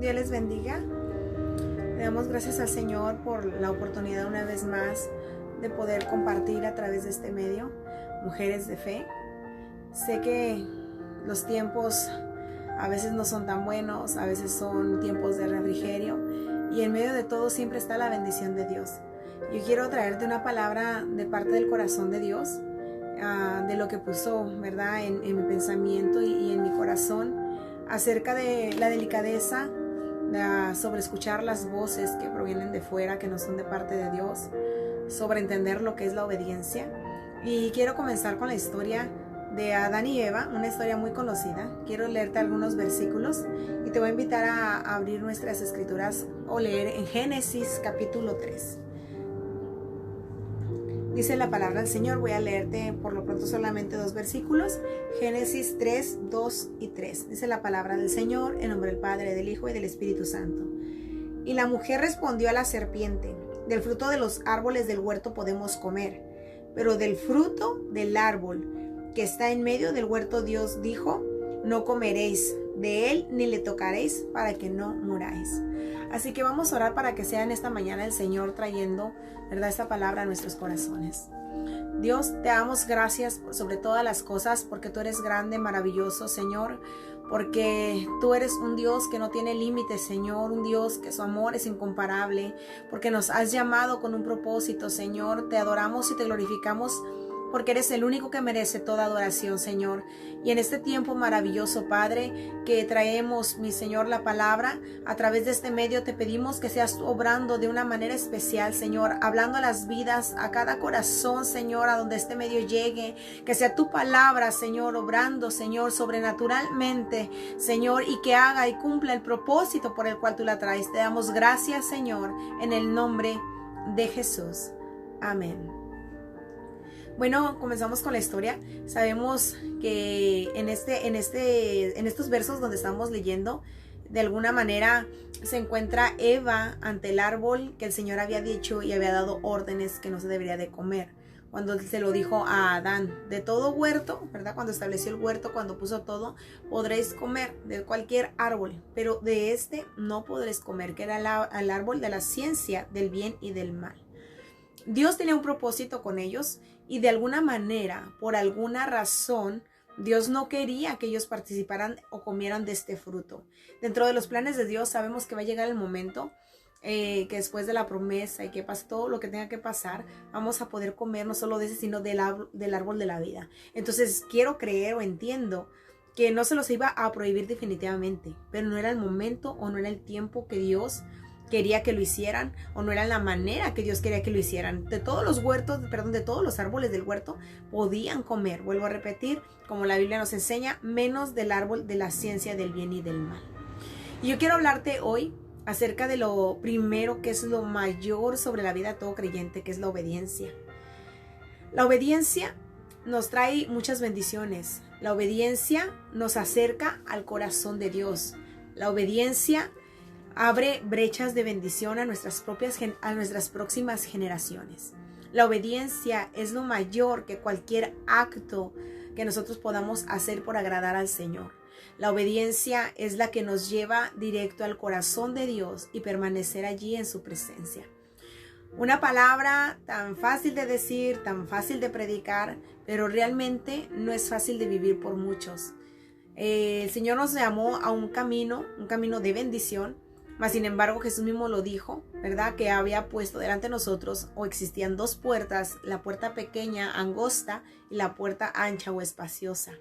Dios les bendiga. Le damos gracias al Señor por la oportunidad una vez más de poder compartir a través de este medio, Mujeres de Fe. Sé que los tiempos a veces no son tan buenos, a veces son tiempos de refrigerio, y en medio de todo siempre está la bendición de Dios. Yo quiero traerte una palabra de parte del corazón de Dios, de lo que puso, ¿verdad?, en mi pensamiento y en mi corazón, acerca de la delicadeza sobre escuchar las voces que provienen de fuera, que no son de parte de Dios, sobre entender lo que es la obediencia. Y quiero comenzar con la historia de Adán y Eva, una historia muy conocida. Quiero leerte algunos versículos y te voy a invitar a abrir nuestras escrituras o leer en Génesis capítulo 3. Dice la palabra del Señor. Voy a leerte por lo pronto solamente 2 versículos. Génesis 3, 2 y 3. Dice la palabra del Señor, en nombre del Padre, del Hijo y del Espíritu Santo. Y la mujer respondió a la serpiente: del fruto de los árboles del huerto podemos comer, pero del fruto del árbol que está en medio del huerto Dios dijo: no comeréis de él ni le tocaréis, para que no muráis. Así que vamos a orar para que sea en esta mañana el Señor trayendo, ¿verdad?, esta palabra a nuestros corazones. Dios, te damos gracias sobre todas las cosas, porque tú eres grande, maravilloso, Señor, porque tú eres un Dios que no tiene límites, Señor, un Dios que su amor es incomparable, porque nos has llamado con un propósito, Señor. Te adoramos y te glorificamos, porque eres el único que merece toda adoración, Señor. Y en este tiempo maravilloso, Padre, que traemos, mi Señor, la palabra, a través de este medio te pedimos que seas tú obrando de una manera especial, Señor, hablando a las vidas, a cada corazón, Señor, a donde este medio llegue, que sea tu palabra, Señor, obrando, Señor, sobrenaturalmente, Señor, y que haga y cumpla el propósito por el cual tú la traes. Te damos gracias, Señor, en el nombre de Jesús. Amén. Bueno, comenzamos con la historia. Sabemos que en estos versos donde estamos leyendo, de alguna manera se encuentra Eva ante el árbol que el Señor había dicho y había dado órdenes que no se debería de comer. Cuando se lo dijo a Adán, de todo huerto, ¿verdad?, cuando estableció el huerto, cuando puso todo, podréis comer de cualquier árbol, pero de este no podréis comer, que era el árbol de la ciencia del bien y del mal. Dios tenía un propósito con ellos y de alguna manera, por alguna razón, Dios no quería que ellos participaran o comieran de este fruto. Dentro de los planes de Dios sabemos que va a llegar el momento que después de la promesa y que pase todo lo que tenga que pasar, vamos a poder comer no solo de ese, sino del árbol de la vida. Entonces quiero creer o entiendo que no se los iba a prohibir definitivamente, pero no era el momento o no era el tiempo que Dios quería que lo hicieran, o no era la manera que Dios quería que lo hicieran. De todos los de todos los árboles del huerto podían comer, vuelvo a repetir, como la Biblia nos enseña, menos del árbol de la ciencia del bien y del mal. Y yo quiero hablarte hoy acerca de lo primero, que es lo mayor sobre la vida de todo creyente, que es la obediencia. La obediencia nos trae muchas bendiciones. La obediencia nos acerca al corazón de Dios. La obediencia abre brechas de bendición a nuestras próximas generaciones. La obediencia es lo mayor que cualquier acto que nosotros podamos hacer por agradar al Señor. La obediencia es la que nos lleva directo al corazón de Dios y permanecer allí en su presencia. Una palabra tan fácil de decir, tan fácil de predicar, pero realmente no es fácil de vivir por muchos. El Señor nos llamó a un camino de bendición. Mas sin embargo Jesús mismo lo dijo, ¿verdad?, que había puesto delante de nosotros, o existían 2 puertas, la puerta pequeña, angosta, y la puerta ancha o espaciosa.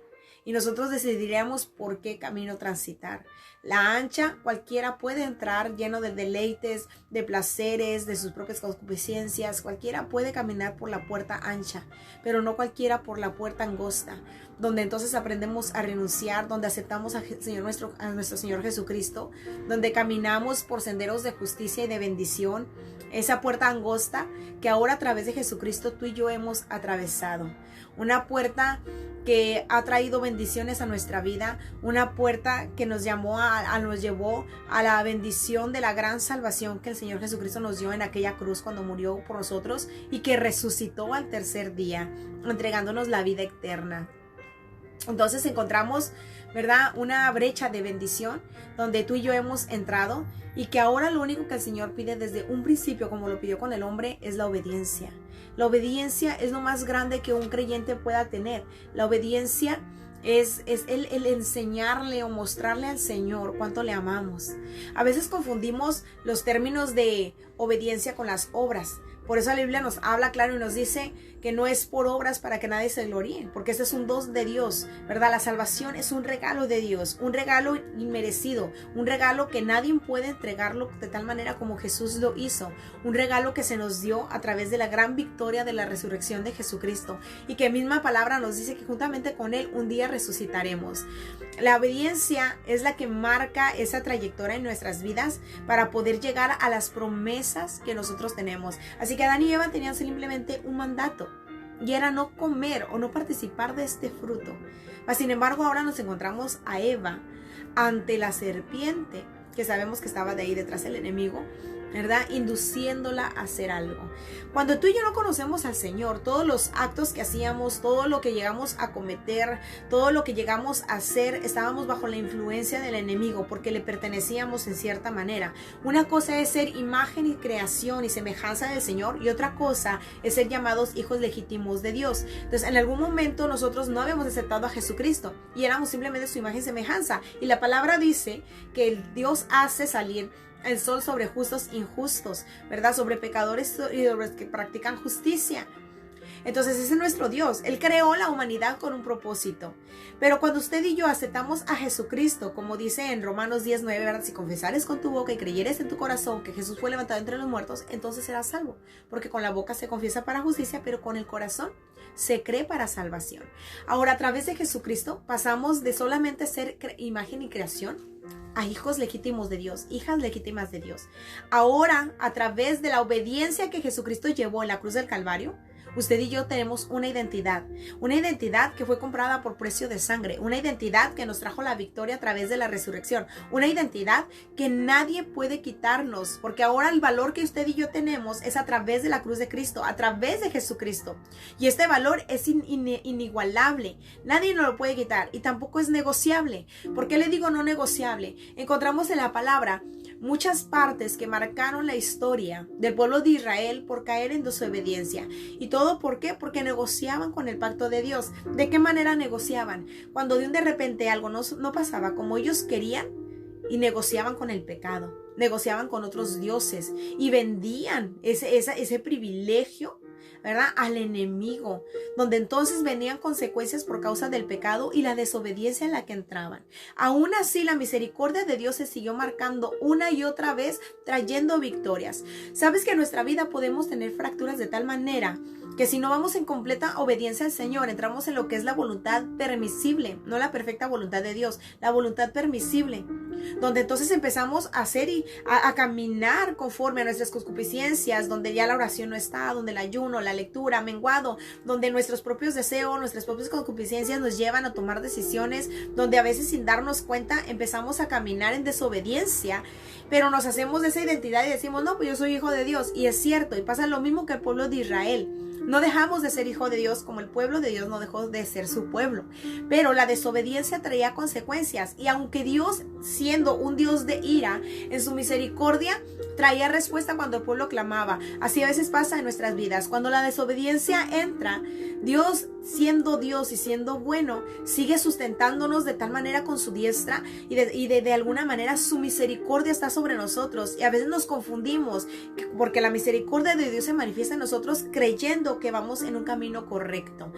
Y nosotros decidiremos por qué camino transitar. La ancha, cualquiera puede entrar lleno de deleites, de placeres, de sus propias concupiscencias. Cualquiera puede caminar por la puerta ancha, pero no cualquiera por la puerta angosta, donde entonces aprendemos a renunciar, donde aceptamos a nuestro Señor Jesucristo, donde caminamos por senderos de justicia y de bendición. Esa puerta angosta que ahora a través de Jesucristo tú y yo hemos atravesado. Una puerta que ha traído bendiciones a nuestra vida, una puerta que nos llevó a la bendición de la gran salvación que el Señor Jesucristo nos dio en aquella cruz cuando murió por nosotros y que resucitó al tercer día, entregándonos la vida eterna. Entonces encontramos, ¿verdad?, una brecha de bendición donde tú y yo hemos entrado, y que ahora lo único que el Señor pide desde un principio, como lo pidió con el hombre, es la obediencia. La obediencia es lo más grande que un creyente pueda tener. La obediencia es el enseñarle o mostrarle al Señor cuánto le amamos. A veces confundimos los términos de obediencia con las obras. Por eso la Biblia nos habla claro y nos dice que no es por obras para que nadie se gloríe, porque este es un don de Dios, ¿verdad? La salvación es un regalo de Dios, un regalo inmerecido, un regalo que nadie puede entregarlo de tal manera como Jesús lo hizo, un regalo que se nos dio a través de la gran victoria de la resurrección de Jesucristo, y que misma palabra nos dice que juntamente con Él un día resucitaremos. La obediencia es la que marca esa trayectoria en nuestras vidas para poder llegar a las promesas que nosotros tenemos. Así que Adán y Eva tenían simplemente un mandato, y era no comer o no participar de este fruto. Mas, sin embargo, ahora nos encontramos a Eva ante la serpiente, que sabemos que estaba de ahí detrás del enemigo, ¿verdad?, induciéndola a hacer algo. Cuando tú y yo no conocemos al Señor, todos los actos que hacíamos, todo lo que llegamos a cometer, todo lo que llegamos a hacer, estábamos bajo la influencia del enemigo, porque le pertenecíamos en cierta manera. Una cosa es ser imagen y creación y semejanza del Señor, y otra cosa es ser llamados hijos legítimos de Dios. Entonces, en algún momento nosotros no habíamos aceptado a Jesucristo y éramos simplemente su imagen y semejanza, y la palabra dice que Dios hace salir el sol sobre justos e injustos, ¿verdad?, sobre pecadores y sobre los que practican justicia. Entonces ese es nuestro Dios. Él creó la humanidad con un propósito. Pero cuando usted y yo aceptamos a Jesucristo, como dice en Romanos 10:9, ¿verdad?, si confesares con tu boca y creyeres en tu corazón que Jesús fue levantado entre los muertos, entonces serás salvo. Porque con la boca se confiesa para justicia, pero con el corazón se cree para salvación. Ahora, a través de Jesucristo pasamos de solamente ser imagen y creación a hijos legítimos de Dios, hijas legítimas de Dios. Ahora, a través de la obediencia que Jesucristo llevó en la cruz del Calvario, usted y yo tenemos una identidad que fue comprada por precio de sangre, una identidad que nos trajo la victoria a través de la resurrección, una identidad que nadie puede quitarnos, porque ahora el valor que usted y yo tenemos es a través de la cruz de Cristo, a través de Jesucristo, y este valor es inigualable, nadie nos lo puede quitar, y tampoco es negociable. ¿Por qué le digo no negociable? Encontramos en la palabra muchas partes que marcaron la historia del pueblo de Israel por caer en desobediencia. ¿Y todo por qué? Porque negociaban con el pacto de Dios. ¿De qué manera negociaban? Cuando de repente algo no pasaba como ellos querían, y negociaban con el pecado, negociaban con otros dioses y vendían ese privilegio, ¿verdad?, al enemigo, donde entonces venían consecuencias por causa del pecado y la desobediencia en la que entraban. Aún así, la misericordia de Dios se siguió marcando una y otra vez, trayendo victorias. ¿Sabes que en nuestra vida podemos tener fracturas de tal manera que si no vamos en completa obediencia al Señor, entramos en lo que es la voluntad permisible, no la perfecta voluntad de Dios, la voluntad permisible, donde entonces empezamos a hacer y a caminar conforme a nuestras concupiscencias, donde ya la oración no está, donde el ayuno, la lectura ha menguado, donde nuestros propios deseos, nuestras propias concupiscencias nos llevan a tomar decisiones, donde a veces sin darnos cuenta empezamos a caminar en desobediencia, pero nos hacemos de esa identidad y decimos, no, pues yo soy hijo de Dios, y es cierto, y pasa lo mismo que el pueblo de Israel. No dejamos de ser hijo de Dios como el pueblo de Dios no dejó de ser su pueblo. Pero la desobediencia traía consecuencias. Y aunque Dios, siendo un Dios de ira, en su misericordia traía respuesta cuando el pueblo clamaba. Así a veces pasa en nuestras vidas. Cuando la desobediencia entra, Dios, siendo Dios y siendo bueno, sigue sustentándonos de tal manera con su diestra y de alguna manera su misericordia está sobre nosotros. Y a veces nos confundimos porque la misericordia de Dios se manifiesta en nosotros creyendo que vamos en un camino correcto.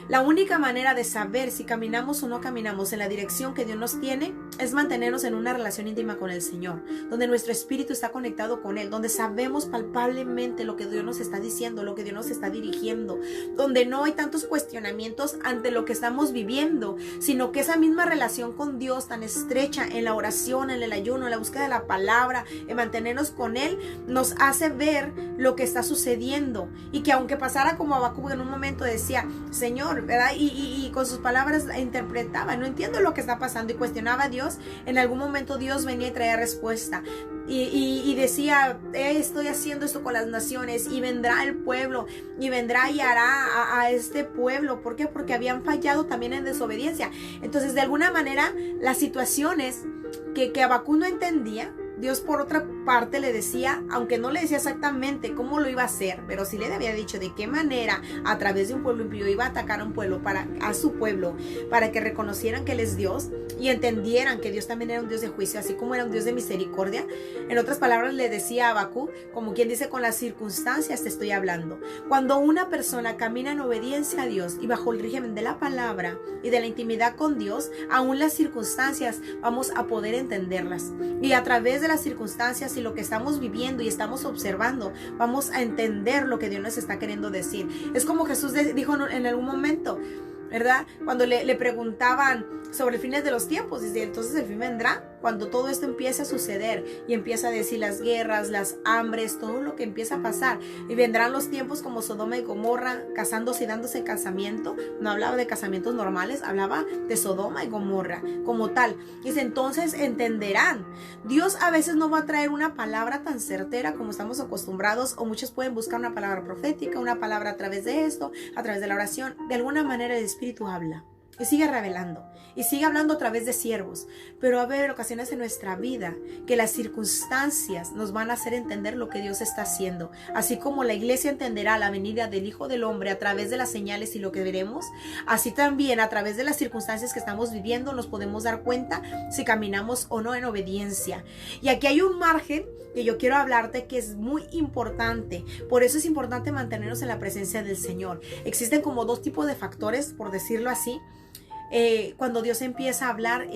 La única manera de saber si caminamos o no caminamos en la dirección que Dios nos tiene es mantenernos en una relación íntima con el Señor, donde nuestro espíritu está conectado con Él, donde sabemos palpablemente lo que Dios nos está diciendo, lo que Dios nos está dirigiendo, donde no hay tantos cuestionamientos ante lo que estamos viviendo, sino que esa misma relación con Dios tan estrecha en la oración, en el ayuno, en la búsqueda de la palabra, en mantenernos con Él, nos hace ver lo que está sucediendo, y que aunque pasara como Habacuc en un momento decía, Señor, ¿verdad? Y con sus palabras interpretaba, no entiendo lo que está pasando, y cuestionaba a Dios, en algún momento Dios venía y traía respuesta. y decía, estoy haciendo esto con las naciones, y vendrá el pueblo, y vendrá y hará a este pueblo. ¿Por qué? Porque habían fallado también en desobediencia. Entonces, de alguna manera, las situaciones que Habacuc no entendía, Dios por otra parte le decía, aunque no le decía exactamente cómo lo iba a hacer, pero sí le había dicho de qué manera a través de un pueblo impío iba a atacar a un pueblo, a su pueblo, para que reconocieran que Él es Dios y entendieran que Dios también era un Dios de juicio, así como era un Dios de misericordia. En otras palabras, le decía a Habacuc, como quien dice, con las circunstancias te estoy hablando. Cuando una persona camina en obediencia a Dios y bajo el régimen de la palabra y de la intimidad con Dios, aún las circunstancias vamos a poder entenderlas, y a través de las circunstancias y lo que estamos viviendo y estamos observando, vamos a entender lo que Dios nos está queriendo decir. Es como Jesús dijo en algún momento, ¿verdad? Cuando le preguntaban sobre el fin de los tiempos, dice, entonces el fin vendrá cuando todo esto empiece a suceder y empieza a decir las guerras, las hambres, todo lo que empieza a pasar, y vendrán los tiempos como Sodoma y Gomorra, casándose y dándose casamiento. No hablaba de casamientos normales, hablaba de Sodoma y Gomorra como tal. Dice, entonces entenderán. Dios a veces no va a traer una palabra tan certera como estamos acostumbrados, o muchos pueden buscar una palabra profética, una palabra a través de esto, a través de la oración. De alguna manera el Espíritu habla y sigue revelando y sigue hablando a través de siervos, pero va a haber ocasiones en nuestra vida que las circunstancias nos van a hacer entender lo que Dios está haciendo, así como la iglesia entenderá la venida del Hijo del Hombre a través de las señales y lo que veremos. Así también a través de las circunstancias que estamos viviendo nos podemos dar cuenta si caminamos o no en obediencia. Y aquí hay un margen que yo quiero hablarte que es muy importante. Por eso es importante mantenernos en la presencia del Señor. Existen como dos tipos de factores, por decirlo así, cuando Dios empieza a hablar,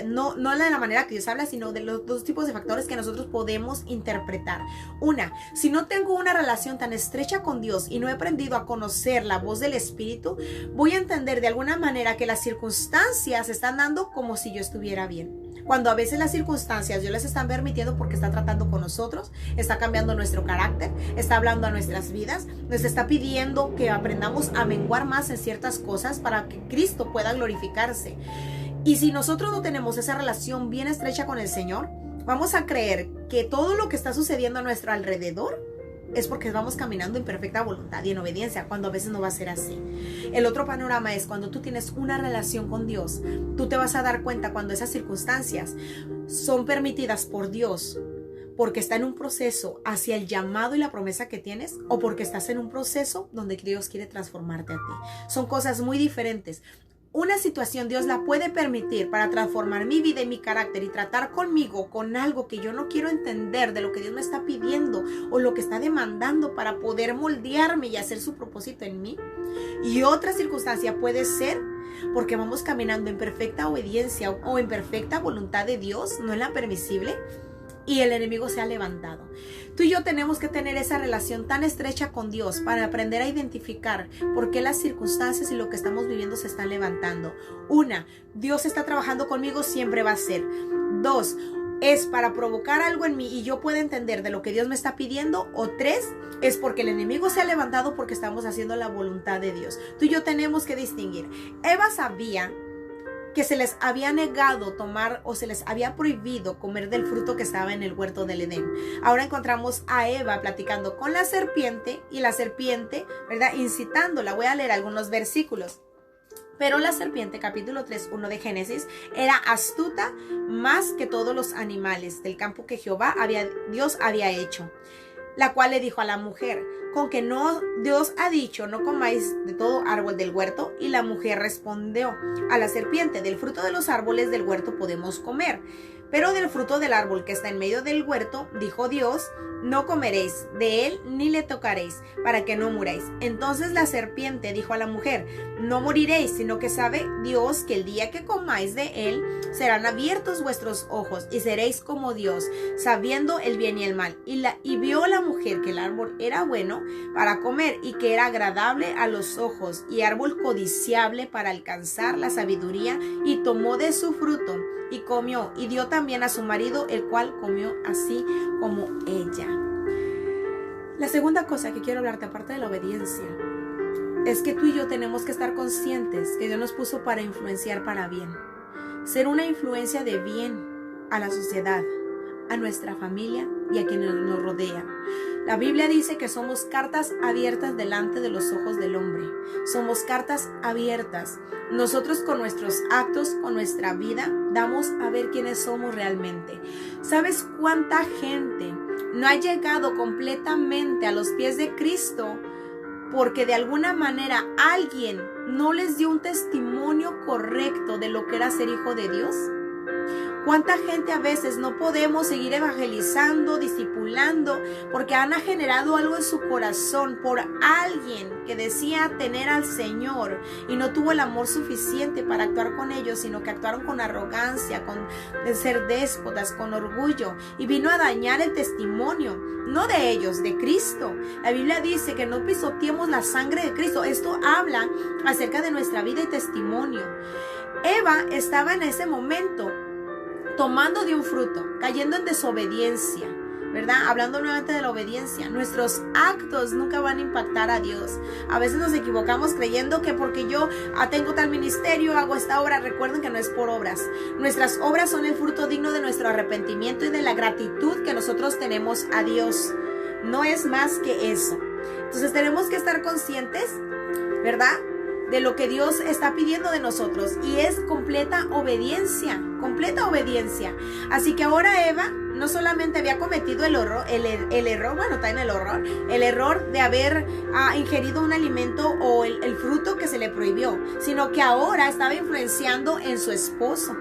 no de la manera que Dios habla, sino de los dos tipos de factores que nosotros podemos interpretar. Una, si no tengo una relación tan estrecha con Dios y no he aprendido a conocer la voz del Espíritu, voy a entender de alguna manera que las circunstancias se están dando como si yo estuviera bien. Cuando a veces las circunstancias Dios les están permitiendo porque está tratando con nosotros, está cambiando nuestro carácter, está hablando a nuestras vidas, nos está pidiendo que aprendamos a menguar más en ciertas cosas para que Cristo pueda glorificarse. Y si nosotros no tenemos esa relación bien estrecha con el Señor, vamos a creer que todo lo que está sucediendo a nuestro alrededor es porque vamos caminando en perfecta voluntad y en obediencia, cuando a veces no va a ser así. El otro panorama es cuando tú tienes una relación con Dios, tú te vas a dar cuenta cuando esas circunstancias son permitidas por Dios, porque está en un proceso hacia el llamado y la promesa que tienes, o porque estás en un proceso donde Dios quiere transformarte a ti. Son cosas muy diferentes. Una situación Dios la puede permitir para transformar mi vida y mi carácter y tratar conmigo con algo que yo no quiero entender de lo que Dios me está pidiendo o lo que está demandando para poder moldearme y hacer su propósito en mí. Y otra circunstancia puede ser porque vamos caminando en perfecta obediencia o en perfecta voluntad de Dios, no en la permisible, y el enemigo se ha levantado. Tú y yo tenemos que tener esa relación tan estrecha con Dios para aprender a identificar por qué las circunstancias y lo que estamos viviendo se están levantando. Una, Dios está trabajando conmigo, siempre va a ser. Dos, es para provocar algo en mí y yo puedo entender de lo que Dios me está pidiendo. O tres, es porque el enemigo se ha levantado porque estamos haciendo la voluntad de Dios. Tú y yo tenemos que distinguir. Eva sabía que se les había negado tomar o se les había prohibido comer del fruto que estaba en el huerto del Edén. Ahora encontramos a Eva platicando con la serpiente y la serpiente, ¿verdad?, incitándola. Voy a leer algunos versículos. Pero la serpiente, capítulo 3, 1 de Génesis, era astuta más que todos los animales del campo que Dios había hecho, la cual le dijo a la mujer: con que no Dios ha dicho, no comáis de todo árbol del huerto. Y la mujer respondió a la serpiente: del fruto de los árboles del huerto podemos comer, pero del fruto del árbol que está en medio del huerto, dijo Dios, no comeréis de él ni le tocaréis, para que no muráis. Entonces la serpiente dijo a la mujer: no moriréis, sino que sabe Dios que el día que comáis de él serán abiertos vuestros ojos y seréis como Dios, sabiendo el bien y el mal. Y vio la mujer que el árbol era bueno para comer y que era agradable a los ojos y árbol codiciable para alcanzar la sabiduría, y tomó de su fruto y comió, y dio también a su marido, el cual comió así como ella. La segunda cosa que quiero hablarte, aparte de la obediencia, es que tú y yo tenemos que estar conscientes que Dios nos puso para influenciar para bien. Ser una influencia de bien a la sociedad, a nuestra familia y a quienes nos rodean. La Biblia dice que somos cartas abiertas delante de los ojos del hombre. Somos cartas abiertas. Nosotros con nuestros actos, con nuestra vida, damos a ver quiénes somos realmente. ¿Sabes cuánta gente no ha llegado completamente a los pies de Cristo porque de alguna manera alguien no les dio un testimonio correcto de lo que era ser hijo de Dios? ¿Cuánta gente a veces no podemos seguir evangelizando, discipulando, porque han generado algo en su corazón por alguien que decía tener al Señor y no tuvo el amor suficiente para actuar con ellos, sino que actuaron con arrogancia, con ser déspotas, con orgullo, y vino a dañar el testimonio, no de ellos, de Cristo? La Biblia dice que no pisoteemos la sangre de Cristo. Esto habla acerca de nuestra vida y testimonio. Eva estaba en ese momento tomando de un fruto, cayendo en desobediencia, ¿verdad? Hablando nuevamente de la obediencia. Nuestros actos nunca van a impactar a Dios. A veces nos equivocamos creyendo que porque yo tengo tal ministerio, hago esta obra. Recuerden que no es por obras. Nuestras obras son el fruto digno de nuestro arrepentimiento y de la gratitud que nosotros tenemos a Dios. No es más que eso. Entonces tenemos que estar conscientes, ¿verdad?, de lo que Dios está pidiendo de nosotros, y es completa obediencia, completa obediencia. Así que ahora Eva no solamente había cometido el error de haber ingerido un alimento o el fruto que se le prohibió, sino que ahora estaba influenciando en su esposo.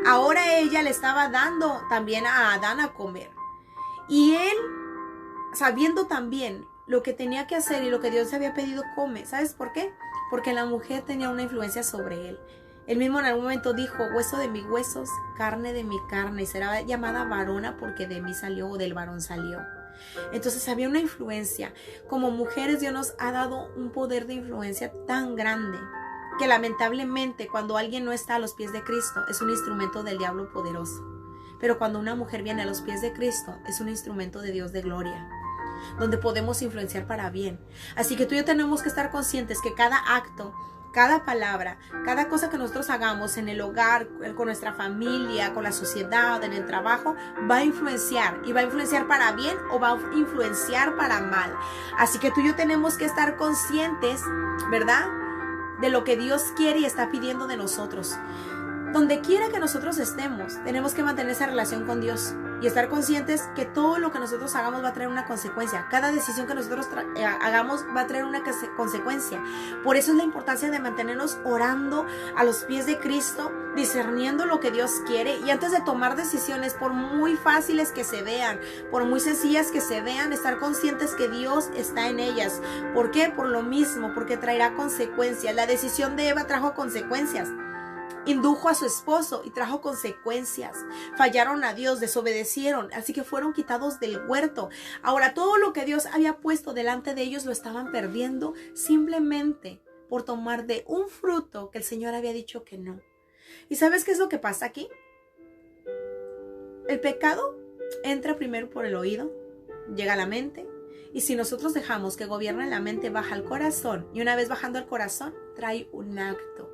Ahora ella le estaba dando también a Adán a comer, y él, sabiendo también lo que tenía que hacer y lo que Dios le había pedido, come. ¿Sabes por qué? Porque la mujer tenía una influencia sobre él. Él mismo en algún momento dijo: hueso de mis huesos, carne de mi carne, y será llamada varona porque de mí salió, o del varón salió. Entonces había una influencia. Como mujeres, Dios nos ha dado un poder de influencia tan grande que lamentablemente cuando alguien no está a los pies de Cristo es un instrumento del diablo poderoso. Pero cuando una mujer viene a los pies de Cristo es un instrumento de Dios de gloria, donde podemos influenciar para bien. Así que tú y yo tenemos que estar conscientes que cada acto, cada palabra, cada cosa que nosotros hagamos en el hogar, con nuestra familia, con la sociedad, en el trabajo, va a influenciar, y va a influenciar para bien o va a influenciar para mal. Así que tú y yo tenemos que estar conscientes, ¿verdad?, de lo que Dios quiere y está pidiendo de nosotros. Donde quiera que nosotros estemos, tenemos que mantener esa relación con Dios y estar conscientes que todo lo que nosotros hagamos va a traer una consecuencia. Cada decisión que nosotros hagamos va a traer una consecuencia. Por eso es la importancia de mantenernos orando a los pies de Cristo, discerniendo lo que Dios quiere, y antes de tomar decisiones, por muy fáciles que se vean, por muy sencillas que se vean, estar conscientes que Dios está en ellas. ¿Por qué? Por lo mismo, porque traerá consecuencias. La decisión de Eva trajo consecuencias. Indujo a su esposo y trajo consecuencias. Fallaron a Dios, desobedecieron, así que fueron quitados del huerto. Ahora todo lo que Dios había puesto delante de ellos lo estaban perdiendo simplemente por tomar de un fruto que el Señor había dicho que no. ¿Y sabes qué es lo que pasa aquí? El pecado entra primero por el oído, llega a la mente, y si nosotros dejamos que gobierne la mente, baja al corazón, y una vez bajando al corazón trae un acto.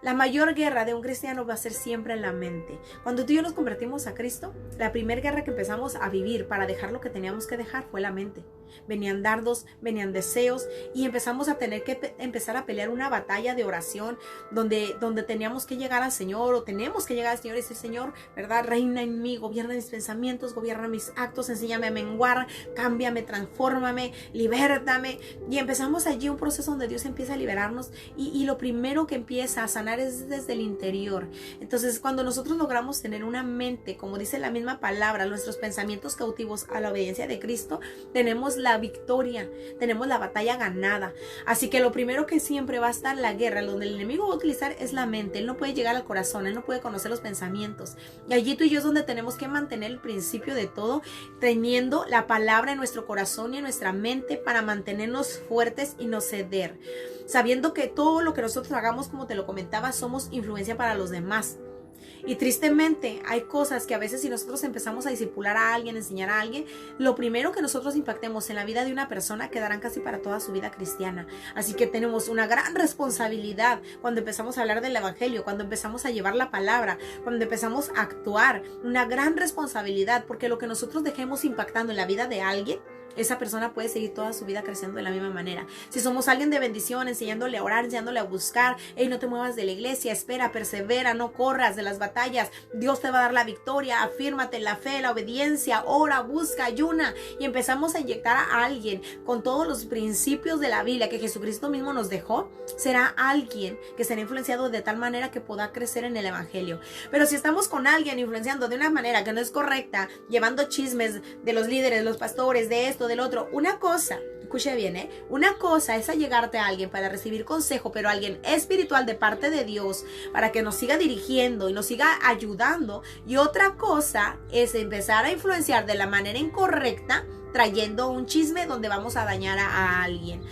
La mayor guerra de un cristiano va a ser siempre en la mente. Cuando tú y yo nos convertimos a Cristo, la primera guerra que empezamos a vivir para dejar lo que teníamos que dejar fue la mente. Venían dardos, venían deseos, y empezamos a tener que empezar a pelear una batalla de oración donde teníamos que llegar al Señor, o tenemos que llegar al Señor y decir: Señor, ¿verdad?, reina en mí, gobierna mis pensamientos, gobierna mis actos, enséñame a menguar, cámbiame, transfórmame, libértame. Y empezamos allí un proceso donde Dios empieza a liberarnos, y lo primero que empieza a sanar es desde el interior. Entonces, cuando nosotros logramos tener una mente, como dice la misma palabra, nuestros pensamientos cautivos a la obediencia de Cristo, tenemos la victoria, tenemos la batalla ganada. Así que lo primero que siempre va a estar la guerra, donde el enemigo va a utilizar, es la mente. Él no puede llegar al corazón, él no puede conocer los pensamientos. Y allí tú y yo es donde tenemos que mantener el principio de todo, teniendo la palabra en nuestro corazón y en nuestra mente para mantenernos fuertes y no ceder, sabiendo que todo lo que nosotros hagamos, como te lo comentaba, somos influencia para los demás. Y tristemente hay cosas que a veces si nosotros empezamos a discipular a alguien, enseñar a alguien, lo primero que nosotros impactemos en la vida de una persona quedarán casi para toda su vida cristiana. Así que tenemos una gran responsabilidad cuando empezamos a hablar del evangelio, cuando empezamos a llevar la palabra, cuando empezamos a actuar, una gran responsabilidad, porque lo que nosotros dejemos impactando en la vida de alguien, esa persona puede seguir toda su vida creciendo de la misma manera. Si somos alguien de bendición, enseñándole a orar, enseñándole a buscar, hey, no te muevas de la iglesia, espera, persevera, no corras de las batallas, Dios te va a dar la victoria, afírmate en la fe, la obediencia, ora, busca, ayuna, y empezamos a inyectar a alguien con todos los principios de la Biblia que Jesucristo mismo nos dejó, será alguien que será influenciado de tal manera que pueda crecer en el evangelio. Pero si estamos con alguien influenciando de una manera que no es correcta, llevando chismes de los líderes, los pastores, de esto, del otro, una cosa, escuche bien, una cosa es allegarte a alguien para recibir consejo, pero alguien espiritual de parte de Dios para que nos siga dirigiendo y nos siga ayudando, y otra cosa es empezar a influenciar de la manera incorrecta trayendo un chisme donde vamos a dañar a alguien.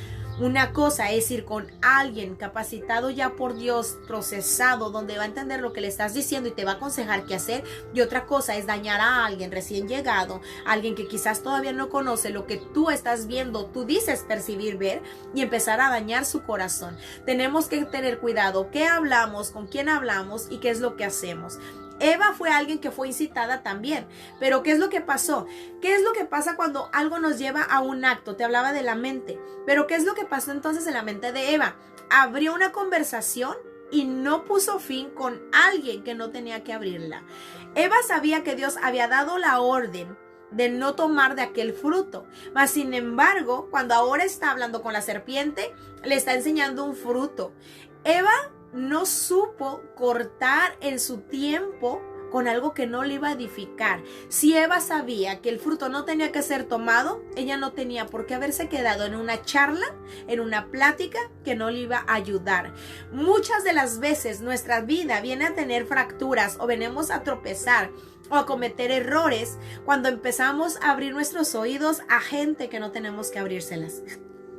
Una cosa es ir con alguien capacitado ya por Dios, procesado, donde va a entender lo que le estás diciendo y te va a aconsejar qué hacer. Y otra cosa es dañar a alguien recién llegado, alguien que quizás todavía no conoce lo que tú estás viendo, tú dices percibir, ver, y empezar a dañar su corazón. Tenemos que tener cuidado qué hablamos, con quién hablamos y qué es lo que hacemos. Eva fue alguien que fue incitada también, pero ¿qué es lo que pasó? ¿Qué es lo que pasa cuando algo nos lleva a un acto? Te hablaba de la mente, pero ¿qué es lo que pasó entonces en la mente de Eva? Abrió una conversación y no puso fin con alguien que no tenía que abrirla. Eva sabía que Dios había dado la orden de no tomar de aquel fruto, mas sin embargo, cuando ahora está hablando con la serpiente, le está enseñando un fruto. Eva no supo cortar en su tiempo con algo que no le iba a edificar. Si Eva sabía que el fruto no tenía que ser tomado, ella no tenía por qué haberse quedado en una charla, en una plática que no le iba a ayudar. Muchas de las veces nuestra vida viene a tener fracturas o venimos a tropezar o a cometer errores cuando empezamos a abrir nuestros oídos a gente que no tenemos que abrírselas.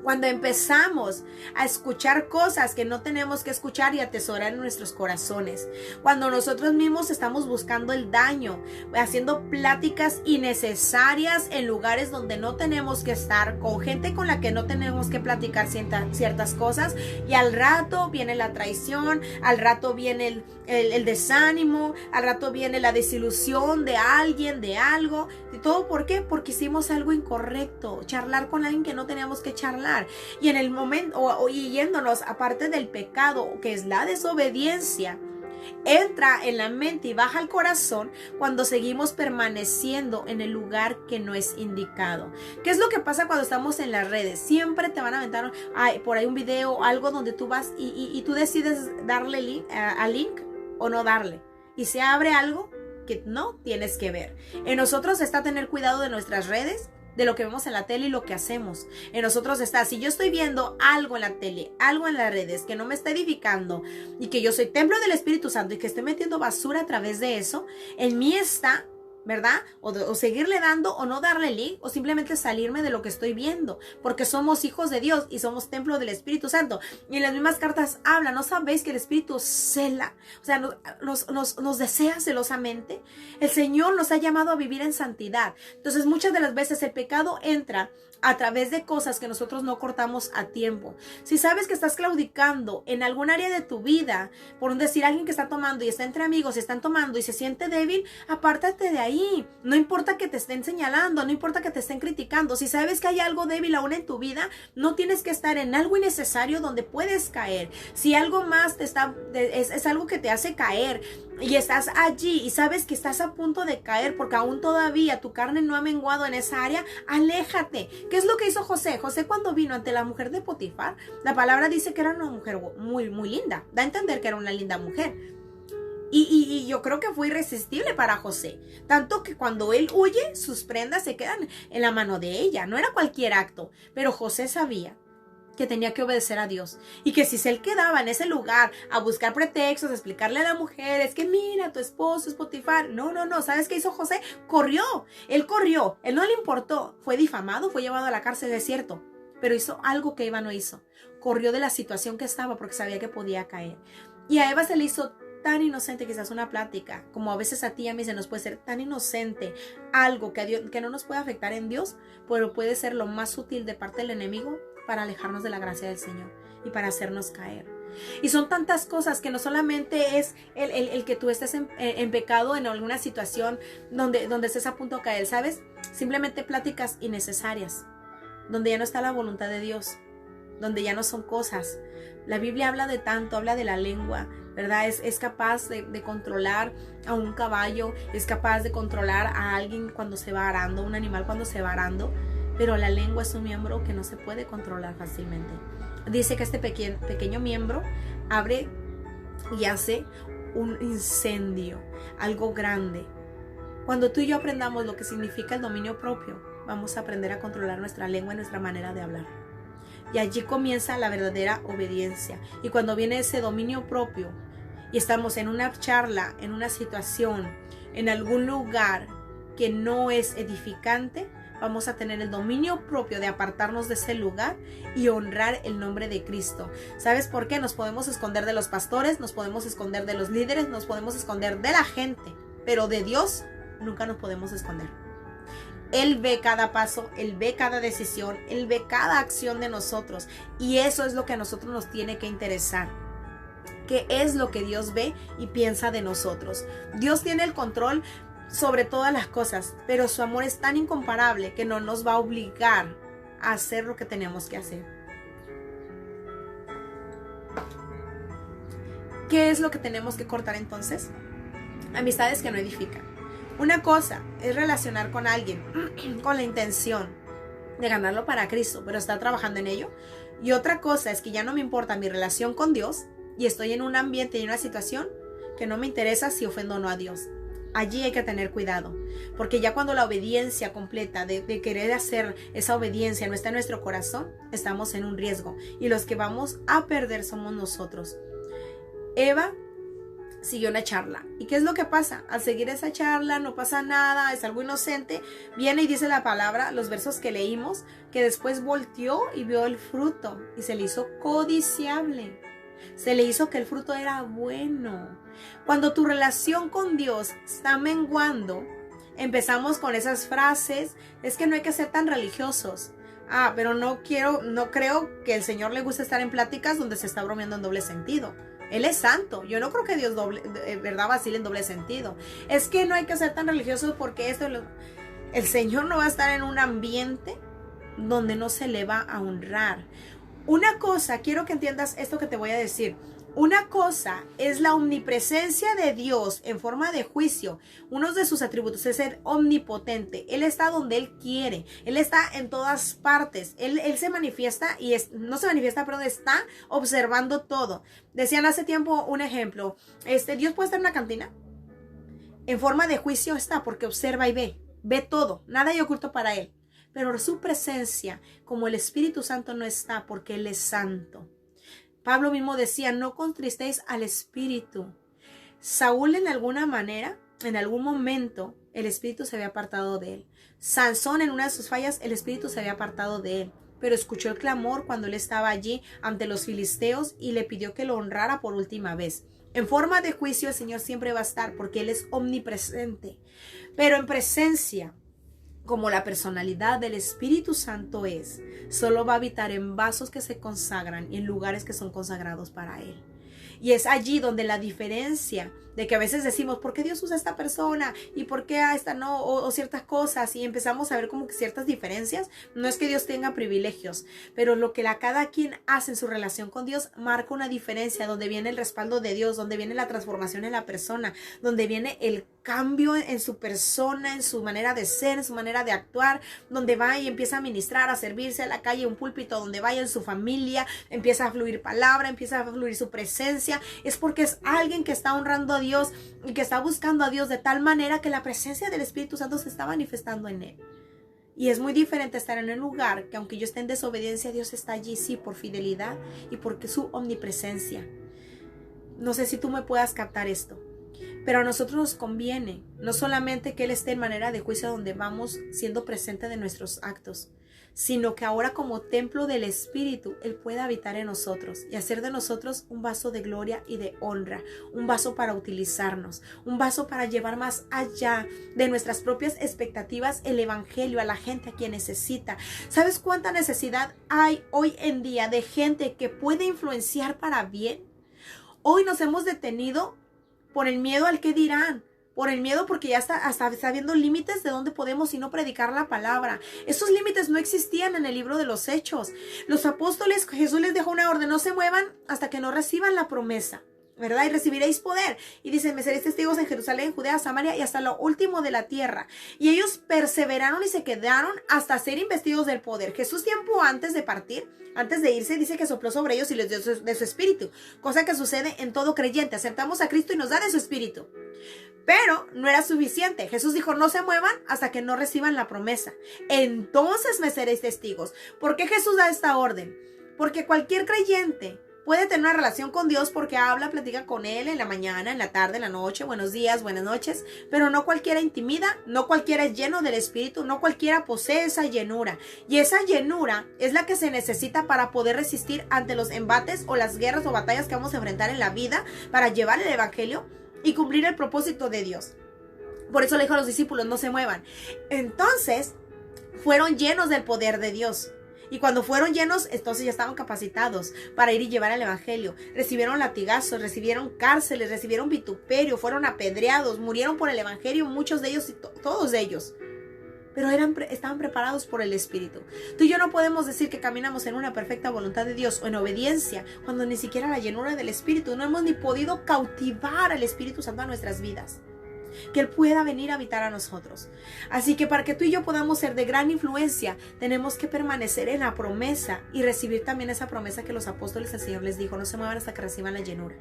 Cuando empezamos a escuchar cosas que no tenemos que escuchar y atesorar en nuestros corazones. Cuando nosotros mismos estamos buscando el daño, haciendo pláticas innecesarias en lugares donde no tenemos que estar, con gente con la que no tenemos que platicar ciertas cosas, y al rato viene la traición, al rato viene el desánimo, al rato viene la desilusión de alguien, de algo. ¿Y todo por qué? Porque hicimos algo incorrecto, charlar con alguien que no teníamos que charlar. Y en el momento, y yéndonos aparte del pecado, que es la desobediencia, entra en la mente y baja al corazón cuando seguimos permaneciendo en el lugar que no es indicado. ¿Qué es lo que pasa cuando estamos en las redes? Siempre te van a aventar por ahí un video, algo donde tú vas y tú decides darle al link o no darle, y se abre algo que no tienes que ver. En nosotros está tener cuidado de nuestras redes, de lo que vemos en la tele y lo que hacemos. En nosotros está, si yo estoy viendo algo en la tele, algo en las redes que no me está edificando, y que yo soy templo del Espíritu Santo y que estoy metiendo basura a través de eso, en mí está, ¿verdad? O seguirle dando o no darle link, o simplemente salirme de lo que estoy viendo, porque somos hijos de Dios y somos templo del Espíritu Santo. Y en las mismas cartas habla, ¿no sabéis que el Espíritu cela? O sea, nos desea celosamente. El Señor nos ha llamado a vivir en santidad. Entonces muchas de las veces el pecado entra a través de cosas que nosotros no cortamos a tiempo. Si sabes que estás claudicando en algún área de tu vida, por decir, alguien que está tomando y está entre amigos y están tomando y se siente débil, apártate de ahí. No importa que te estén señalando, no importa que te estén criticando. Si sabes que hay algo débil aún en tu vida, no tienes que estar en algo innecesario donde puedes caer. Si algo más es algo que te hace caer y estás allí y sabes que estás a punto de caer porque aún todavía tu carne no ha menguado en esa área, aléjate. ¿Qué es lo que hizo José? José, cuando vino ante la mujer de Potifar, la palabra dice que era una mujer muy, muy linda. Da a entender que era una linda mujer. Y yo creo que fue irresistible para José. Tanto que cuando él huye, sus prendas se quedan en la mano de ella. No era cualquier acto. Pero José sabía que tenía que obedecer a Dios, y que si él quedaba en ese lugar a buscar pretextos, a explicarle a la mujer, es que mira, tu esposo es Potifar, no, ¿sabes qué hizo José? Corrió, él no le importó, fue difamado, fue llevado a la cárcel, es cierto, pero hizo algo que Eva no hizo, corrió de la situación que estaba porque sabía que podía caer. Y a Eva se le hizo tan inocente, quizás una plática, como a veces a ti y a mí se nos puede ser tan inocente, algo que no nos puede afectar en Dios, pero puede ser lo más sutil de parte del enemigo para alejarnos de la gracia del Señor y para hacernos caer. Y son tantas cosas que no solamente es el que tú estés en pecado en alguna situación donde estés a punto de caer, ¿sabes? Simplemente pláticas innecesarias, donde ya no está la voluntad de Dios, donde ya no son cosas. La Biblia habla de tanto, habla de la lengua, ¿verdad? Es capaz de controlar a un caballo, es capaz de controlar a alguien cuando se va arando, un animal cuando se va arando, pero la lengua es un miembro que no se puede controlar fácilmente. Dice que este pequeño miembro abre y hace un incendio, algo grande. Cuando tú y yo aprendamos lo que significa el dominio propio, vamos a aprender a controlar nuestra lengua y nuestra manera de hablar. Y allí comienza la verdadera obediencia. Y cuando viene ese dominio propio y estamos en una charla, en una situación, en algún lugar que no es edificante, vamos a tener el dominio propio de apartarnos de ese lugar y honrar el nombre de Cristo. ¿Sabes por qué? Nos podemos esconder de los pastores, nos podemos esconder de los líderes, nos podemos esconder de la gente, pero de Dios nunca nos podemos esconder. Él ve cada paso, Él ve cada decisión, Él ve cada acción de nosotros. Y eso es lo que a nosotros nos tiene que interesar. ¿Qué es lo que Dios ve y piensa de nosotros? Dios tiene el control sobre todas las cosas, pero su amor es tan incomparable que no nos va a obligar a hacer lo que tenemos que hacer. ¿Qué es lo que tenemos que cortar entonces? Amistades que no edifican. Una cosa es relacionar con alguien con la intención de ganarlo para Cristo, pero está trabajando en ello. Y otra cosa es que ya no me importa mi relación con Dios y estoy en un ambiente y en una situación que no me interesa si ofendo o no a Dios. Allí hay que tener cuidado, porque ya cuando la obediencia completa de querer hacer esa obediencia no está en nuestro corazón, estamos en un riesgo y los que vamos a perder somos nosotros. Eva siguió una charla. ¿Y qué es lo que pasa? Al seguir esa charla no pasa nada, es algo inocente. Viene y dice la palabra, los versos que leímos, que después volteó y vio el fruto y se le hizo codiciable. Se le hizo que el fruto era bueno. Cuando tu relación con Dios está menguando, empezamos con esas frases, es que no hay que ser tan religiosos. Pero no creo que el Señor le guste estar en pláticas donde se está bromeando en doble sentido. Él es santo. Yo no creo que Dios vacile en doble sentido. Es que no hay que ser tan religiosos porque el Señor no va a estar en un ambiente donde no se le va a honrar. Una cosa, quiero que entiendas esto que te voy a decir. Una cosa es la omnipresencia de Dios en forma de juicio. Uno de sus atributos es ser omnipotente. Él está donde Él quiere. Él está en todas partes. Él se manifiesta está observando todo. Decían hace tiempo un ejemplo. Dios puede estar en una cantina. En forma de juicio está porque observa y ve. Ve todo. Nada hay oculto para Él. Pero su presencia, como el Espíritu Santo, no está porque Él es santo. Pablo mismo decía, no contristéis al Espíritu. Saúl en alguna manera, en algún momento, el Espíritu se había apartado de él. Sansón en una de sus fallas, el Espíritu se había apartado de él. Pero escuchó el clamor cuando él estaba allí ante los filisteos y le pidió que lo honrara por última vez. En forma de juicio el Señor siempre va a estar porque Él es omnipresente. Pero en presencia, como la personalidad del Espíritu Santo es, solo va a habitar en vasos que se consagran y en lugares que son consagrados para Él. Y es allí donde la diferencia de que a veces decimos, ¿por qué Dios usa a esta persona? ¿Y por qué a esta no? O ciertas cosas. Y empezamos a ver como que ciertas diferencias. No es que Dios tenga privilegios, pero lo que cada quien hace en su relación con Dios marca una diferencia, donde viene el respaldo de Dios, donde viene la transformación en la persona, donde viene el cambio en su persona, en su manera de ser, en su manera de actuar, donde va y empieza a ministrar, a servirse a la calle, un púlpito, donde vaya en su familia, empieza a fluir palabra, empieza a fluir su presencia. Es porque es alguien que está honrando a Dios y que está buscando a Dios de tal manera que la presencia del Espíritu Santo se está manifestando en él. Y es muy diferente estar en un lugar que aunque yo esté en desobediencia, Dios está allí, sí, por fidelidad y porque su omnipresencia. No sé si tú me puedas captar esto, pero a nosotros nos conviene no solamente que Él esté en manera de juicio donde vamos siendo presente de nuestros actos, sino que ahora como templo del Espíritu, Él puede habitar en nosotros y hacer de nosotros un vaso de gloria y de honra, un vaso para utilizarnos, un vaso para llevar más allá de nuestras propias expectativas el Evangelio a la gente a quien necesita. ¿Sabes cuánta necesidad hay hoy en día de gente que puede influenciar para bien? Hoy nos hemos detenido por el miedo al que dirán. Por el miedo porque ya está habiendo límites de dónde podemos y no predicar la palabra. Esos límites no existían en el libro de los Hechos. Los apóstoles, Jesús les dejó una orden: no se muevan hasta que no reciban la promesa, ¿verdad? Y recibiréis poder. Y dicen: me seréis testigos en Jerusalén, Judea, Samaria y hasta lo último de la tierra. Y ellos perseveraron y se quedaron hasta ser investidos del poder. Jesús, tiempo antes de partir, antes de irse, dice que sopló sobre ellos y les dio de su espíritu. Cosa que sucede en todo creyente. Aceptamos a Cristo y nos da de su espíritu. Pero no era suficiente. Jesús dijo: no se muevan hasta que no reciban la promesa. Entonces me seréis testigos. ¿Por qué Jesús da esta orden? Porque cualquier creyente puede tener una relación con Dios porque habla, platica con Él en la mañana, en la tarde, en la noche, buenos días, buenas noches, pero no cualquiera intimida, no cualquiera es lleno del Espíritu, no cualquiera posee esa llenura. Y esa llenura es la que se necesita para poder resistir ante los embates o las guerras o batallas que vamos a enfrentar en la vida, para llevar el Evangelio y cumplir el propósito de Dios. Por eso le dijo a los discípulos: no se muevan. Entonces fueron llenos del poder de Dios. Y cuando fueron llenos, entonces ya estaban capacitados para ir y llevar el Evangelio. Recibieron latigazos, recibieron cárceles, recibieron vituperio, fueron apedreados, murieron por el Evangelio, muchos de ellos y todos ellos. Pero estaban preparados por el Espíritu. Tú y yo no podemos decir que caminamos en una perfecta voluntad de Dios o en obediencia cuando ni siquiera la llenura del Espíritu, no hemos ni podido cautivar al Espíritu Santo a nuestras vidas, que Él pueda venir a habitar a nosotros. Así que para que tú y yo podamos ser de gran influencia, tenemos que permanecer en la promesa y recibir también esa promesa que los apóstoles, el Señor les dijo: no se muevan hasta que reciban la llenura.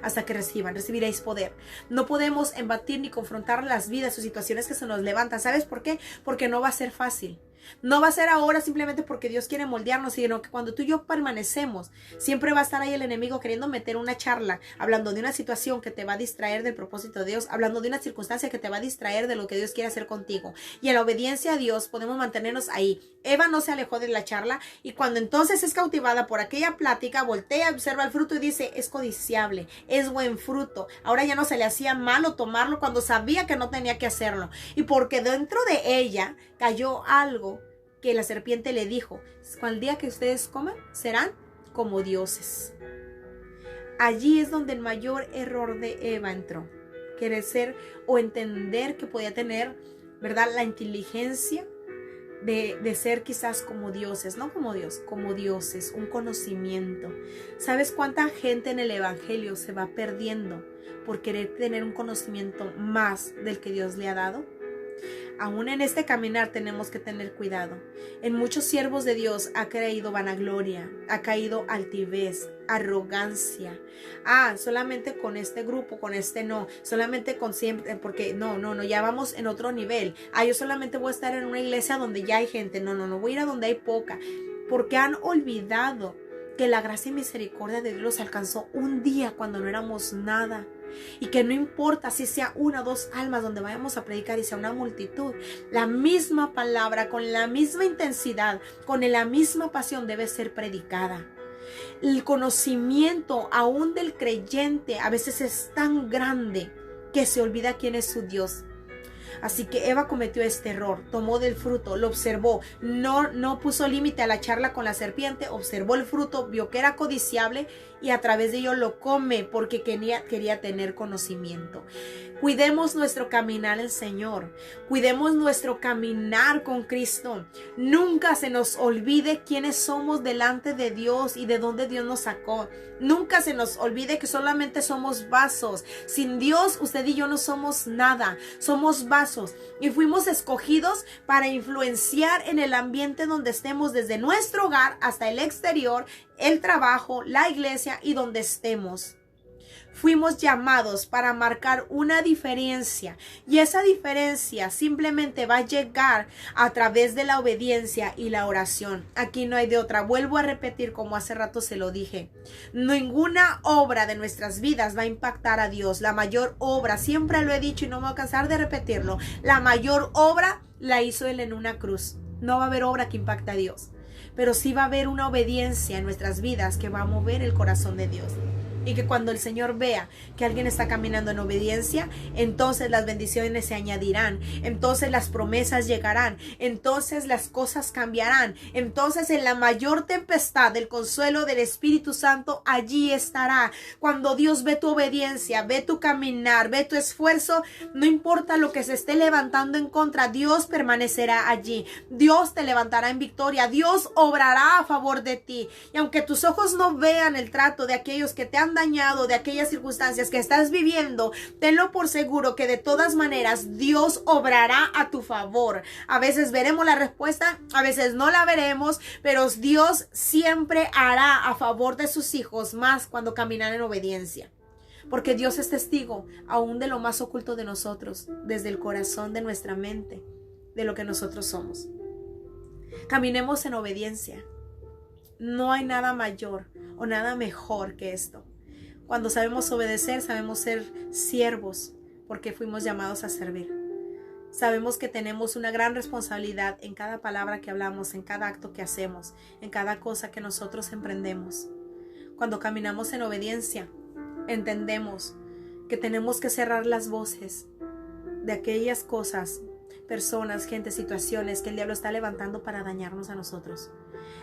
Hasta que recibiréis poder. No podemos embatir ni confrontar las vidas o situaciones que se nos levantan. ¿Sabes por qué? Porque no va a ser fácil. No va a ser ahora simplemente porque Dios quiere moldearnos, sino que cuando tú y yo permanecemos, siempre va a estar ahí el enemigo queriendo meter una charla, hablando de una situación que te va a distraer del propósito de Dios, hablando de una circunstancia que te va a distraer de lo que Dios quiere hacer contigo. Y en la obediencia a Dios podemos mantenernos ahí. Eva no se alejó de la charla, y cuando entonces es cautivada por aquella plática, voltea, observa el fruto y dice: es codiciable, es buen fruto. Ahora ya no se le hacía malo tomarlo cuando sabía que no tenía que hacerlo. Y porque dentro de ella cayó algo que la serpiente le dijo: al día que ustedes coman, serán como dioses. Allí es donde el mayor error de Eva entró. Querer ser o entender que podía tener, ¿verdad?, la inteligencia de ser quizás como dioses, no como Dios, como dioses, un conocimiento. ¿Sabes cuánta gente en el Evangelio se va perdiendo por querer tener un conocimiento más del que Dios le ha dado? Aún en este caminar tenemos que tener cuidado. En muchos siervos de Dios ha caído vanagloria, ha caído altivez, arrogancia. Solamente con este grupo, con este no, solamente con siempre, porque no, ya vamos en otro nivel. Yo solamente voy a estar en una iglesia donde ya hay gente. No, voy a ir a donde hay poca. Porque han olvidado que la gracia y misericordia de Dios los alcanzó un día cuando no éramos nada. Y que no importa si sea 1 o 2 almas donde vayamos a predicar y sea una multitud, la misma palabra, con la misma intensidad, con la misma pasión debe ser predicada. El conocimiento aún del creyente a veces es tan grande que se olvida quién es su Dios. Así que Eva cometió este error, tomó del fruto, lo observó, no puso límite a la charla con la serpiente, observó el fruto, vio que era codiciable y a través de ello lo come porque quería tener conocimiento. Cuidemos nuestro caminar el Señor, cuidemos nuestro caminar con Cristo. Nunca se nos olvide quiénes somos delante de Dios y de dónde Dios nos sacó. Nunca se nos olvide que solamente somos vasos. Sin Dios, usted y yo no somos nada, somos vasos y fuimos escogidos para influenciar en el ambiente donde estemos, desde nuestro hogar hasta el exterior, el trabajo, la iglesia y donde estemos. Fuimos llamados para marcar una diferencia y esa diferencia simplemente va a llegar a través de la obediencia y la oración. Aquí no hay de otra. Vuelvo a repetir como hace rato se lo dije. Ninguna obra de nuestras vidas va a impactar a Dios. La mayor obra, siempre lo he dicho y no me voy a cansar de repetirlo, la mayor obra la hizo Él en una cruz. No va a haber obra que impacte a Dios, pero sí va a haber una obediencia en nuestras vidas que va a mover el corazón de Dios. Y que cuando el Señor vea que alguien está caminando en obediencia, entonces las bendiciones se añadirán, entonces las promesas llegarán, entonces las cosas cambiarán, entonces en la mayor tempestad el consuelo del Espíritu Santo allí estará. Cuando Dios ve tu obediencia, ve tu caminar, ve tu esfuerzo, no importa lo que se esté levantando en contra, Dios permanecerá allí. Dios te levantará en victoria, Dios obrará a favor de ti. Y aunque tus ojos no vean el trato de aquellos que te han dañado, de aquellas circunstancias que estás viviendo, tenlo por seguro que de todas maneras Dios obrará a tu favor. A veces veremos la respuesta, a veces no la veremos, pero Dios siempre hará a favor de sus hijos, más cuando caminan en obediencia. Porque Dios es testigo aún de lo más oculto de nosotros, desde el corazón de nuestra mente, de lo que nosotros somos. Caminemos en obediencia. No hay nada mayor o nada mejor que esto. Cuando sabemos obedecer, sabemos ser siervos, porque fuimos llamados a servir. Sabemos que tenemos una gran responsabilidad en cada palabra que hablamos, en cada acto que hacemos, en cada cosa que nosotros emprendemos. Cuando caminamos en obediencia, entendemos que tenemos que cerrar las voces de aquellas cosas, personas, gente, situaciones que el diablo está levantando para dañarnos a nosotros.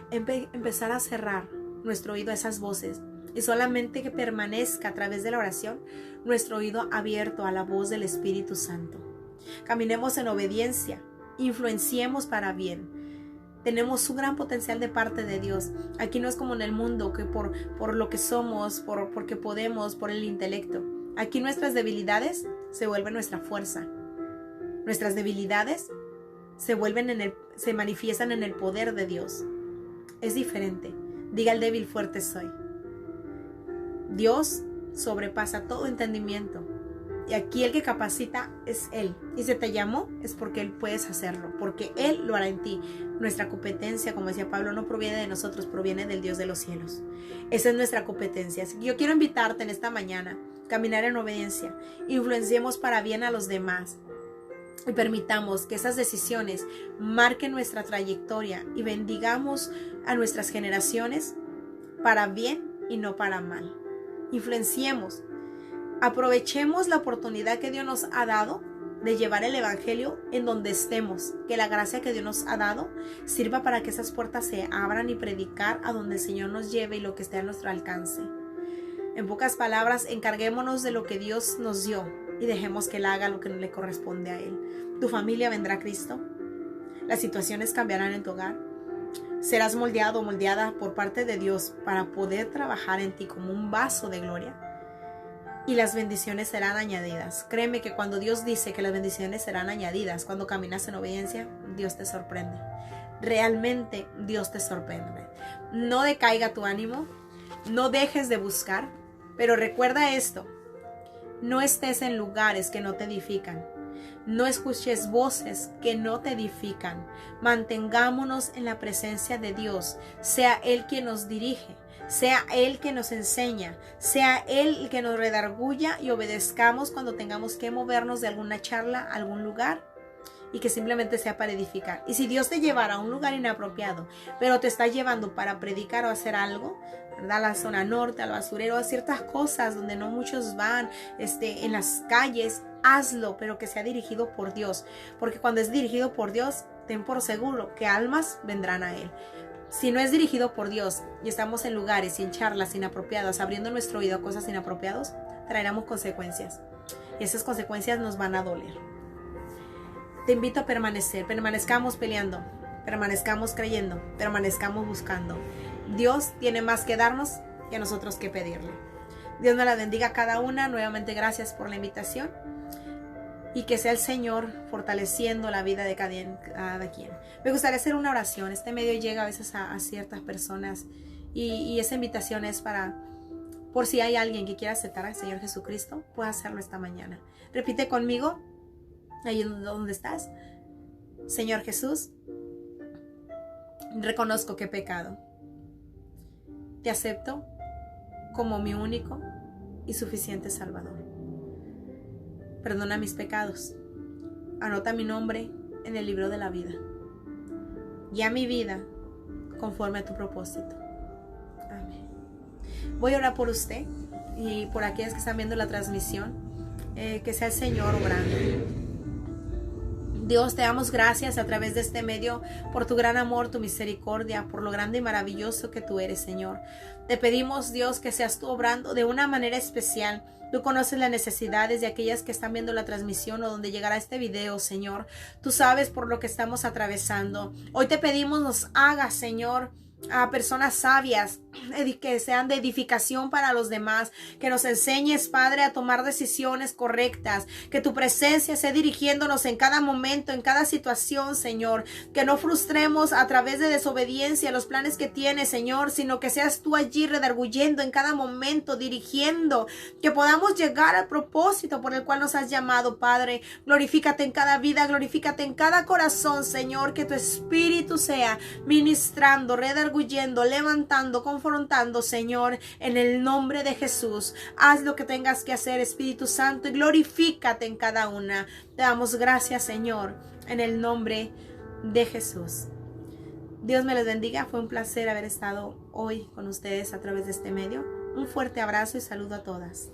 Empezar a cerrar nuestro oído a esas voces y solamente que permanezca a través de la oración nuestro oído abierto a la voz del Espíritu Santo. Caminemos en obediencia, influenciemos para bien. Tenemos un gran potencial de parte de Dios. Aquí no es como en el mundo, que por lo que somos, porque podemos, por el intelecto. Aquí nuestras debilidades se vuelven nuestra fuerza. Nuestras debilidades se manifiestan en el poder de Dios. Es diferente. Diga el débil, fuerte soy. Dios sobrepasa todo entendimiento. Y aquí el que capacita es Él. Y si te llamó es porque Él puedes hacerlo, porque Él lo hará en ti. Nuestra competencia, como decía Pablo, no proviene de nosotros, proviene del Dios de los cielos. Esa es nuestra competencia. Así que yo quiero invitarte en esta mañana a caminar en obediencia. Influenciemos para bien a los demás. Y permitamos que esas decisiones marquen nuestra trayectoria y bendigamos a nuestras generaciones para bien y no para mal. Influenciemos. Aprovechemos la oportunidad que Dios nos ha dado de llevar el evangelio en donde estemos. Que la gracia que Dios nos ha dado sirva para que esas puertas se abran y predicar a donde el Señor nos lleve y lo que esté a nuestro alcance. En pocas palabras, encarguémonos de lo que Dios nos dio y dejemos que Él haga lo que le corresponde a Él. Tu familia vendrá a Cristo. Las situaciones cambiarán en tu hogar. Serás moldeado o moldeada por parte de Dios para poder trabajar en ti como un vaso de gloria. Y las bendiciones serán añadidas. Créeme que cuando Dios dice que las bendiciones serán añadidas, cuando caminas en obediencia, Dios te sorprende. Realmente Dios te sorprende. No decaiga tu ánimo, no dejes de buscar, pero recuerda esto: no estés en lugares que no te edifican. No escuches voces que no te edifican. Mantengámonos en la presencia de Dios. Sea Él quien nos dirige. Sea Él que nos enseña, sea Él el que nos redarguya y obedezcamos cuando tengamos que movernos de alguna charla a algún lugar y que simplemente sea para edificar. Y si Dios te llevara a un lugar inapropiado, pero te está llevando para predicar o hacer algo, ¿verdad? A la zona norte, al basurero, a ciertas cosas donde no muchos van, en las calles, hazlo, pero que sea dirigido por Dios. Porque cuando es dirigido por Dios, ten por seguro que almas vendrán a Él. Si no es dirigido por Dios y estamos en lugares y en charlas inapropiadas, abriendo nuestro oído a cosas inapropiadas, traeremos consecuencias. Y esas consecuencias nos van a doler. Te invito a permanecer. Permanezcamos peleando, permanezcamos creyendo, permanezcamos buscando. Dios tiene más que darnos que nosotros que pedirle. Dios nos la bendiga a cada una. Nuevamente gracias por la invitación. Y que sea el Señor fortaleciendo la vida de cada quien. Me gustaría hacer una oración. Este medio llega a veces a ciertas personas. Y esa invitación es por si hay alguien que quiera aceptar al Señor Jesucristo, puede hacerlo esta mañana. Repite conmigo, ahí donde estás. Señor Jesús, reconozco que he pecado. Te acepto como mi único y suficiente Salvador. Perdona mis pecados. Anota mi nombre en el libro de la vida. y a mi vida conforme a tu propósito. Amén. Voy a orar por usted y por aquellos que están viendo la transmisión. Que sea el Señor obrando. Dios, te damos gracias a través de este medio por tu gran amor, tu misericordia, por lo grande y maravilloso que tú eres, Señor. Te pedimos, Dios, que seas tú obrando de una manera especial. Tú conoces las necesidades de aquellas que están viendo la transmisión o donde llegará este video, Señor. Tú sabes por lo que estamos atravesando. Hoy te pedimos nos hagas, Señor, a personas sabias, que sean de edificación para los demás, que nos enseñes, Padre, a tomar decisiones correctas, que tu presencia esté dirigiéndonos en cada momento, en cada situación, Señor, que no frustremos a través de desobediencia los planes que tienes, Señor, sino que seas tú allí redarguyendo en cada momento, dirigiendo, que podamos llegar al propósito por el cual nos has llamado, Padre. Glorifícate en cada vida, glorifícate en cada corazón, Señor, que tu Espíritu sea ministrando, redarguyendo, levantando, confrontando, Señor, en el nombre de Jesús. Haz lo que tengas que hacer, Espíritu Santo, y glorifícate en cada una. Te damos gracias, Señor, en el nombre de Jesús. Dios me les bendiga. Fue un placer haber estado hoy con ustedes a través de este medio. Un fuerte abrazo y saludo a todas.